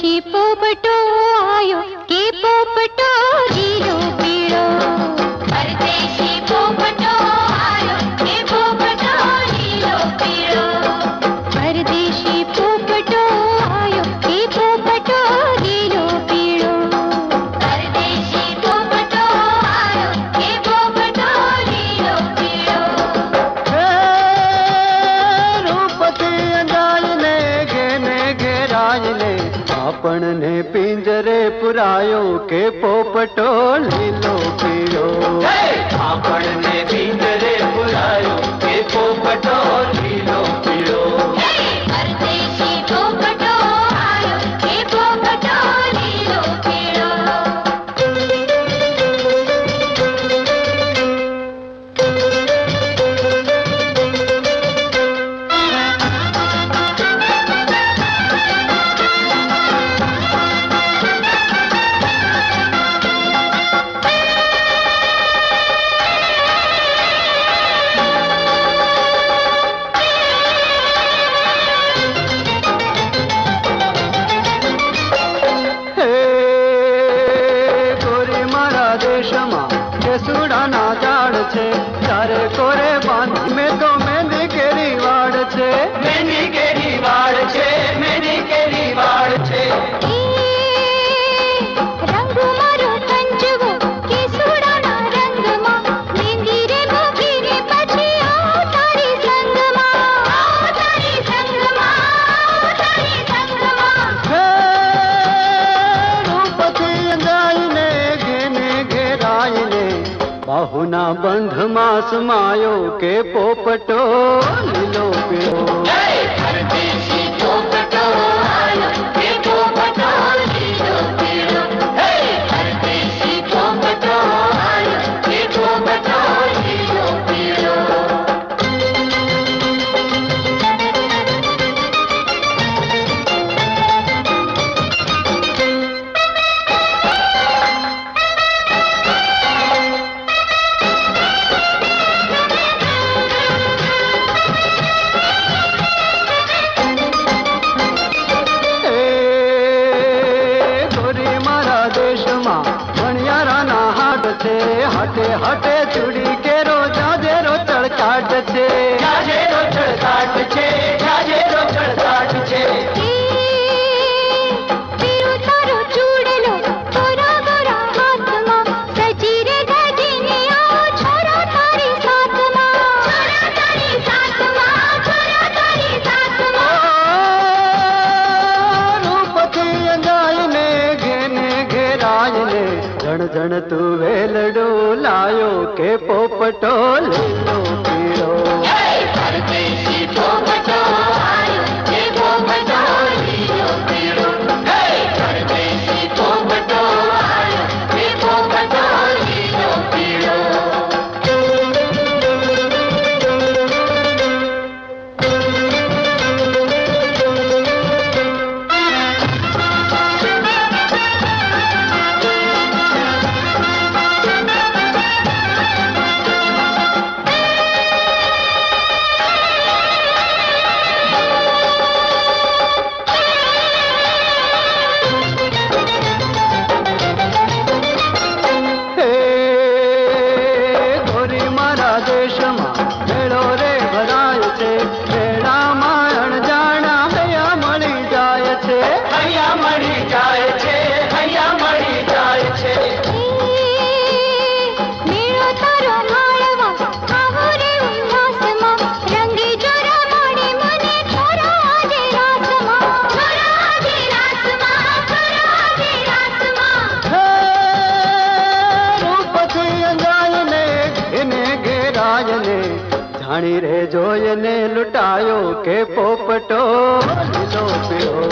परदेशी पोपटो आयो के पोपटो लीलो पीड़ो। परदेशी पोपटो आयो के पोपटो लीलो पीड़ो। परदेशी पोपटो आयो के पोपटो लीलो पीड़ो। परदेशी पोपटो आयो के पोपटो लीलो पीड़ो। रूपती अंजायने घेने घेरायने આપણને પિંજરે પુરાયો કે પોપટો લીલો પીળો। આપણને પિંજરે પુરાયો કે પોપટો લીલો પીળો। परदेशी पोपटो आयो के पोपटो लीलो पीड़ो। કેસુડાના ઝાડ છે તારે કોરે બાંધી મેં તો મેંદી કેરી વાડ છે। મેંદી કેરી વાડ છે મેંદી કેરી વાડ છે। रंग मारो कंजवो केसुडाना रंगमा मेंदी रे मोगी रे पछी आओ तारी संगमा। आओ तारी संगमा। आओ तारी संगमा। હે રૂપથી અંગાઈને ઘેને ઘેરાઈને બાહુના બંધમાં સમાયો કે પોપટો લીલો પીળો। પરદેશી પોપટો આયો કે પોપટો લીલો પીળો। પરદેશી પોપટો આયો કે પોપટો લીલો પીળો। હાટે હાટે ચૂડી કેરો જાજેરો ચળકાટ છે। જાજેરો ચળકાટ છે જાજેરો ચળકાટ છે। પીળો તારો ચૂડલો ગોરા ગોરા હાથમાં સજી રે ગજીને આવો છોરા તારી સાથમાં। છોરા તારી સાથમાં। છોરા તારી સાથમાં। રૂપથી અંગાઈને ઘેને ઘેરાઈને જણ જણ તું વેલડો લાયો કે પોપટો લીલો પીળો। પરદેશી પોપટો આયો કે પોપટો લીલો પીળો। પરદેશી પોપટો આયો કે પોપટો લીલો પીળો। જાણી રે જોયને લૂટાયો કે પોપટો લીલો પીળો।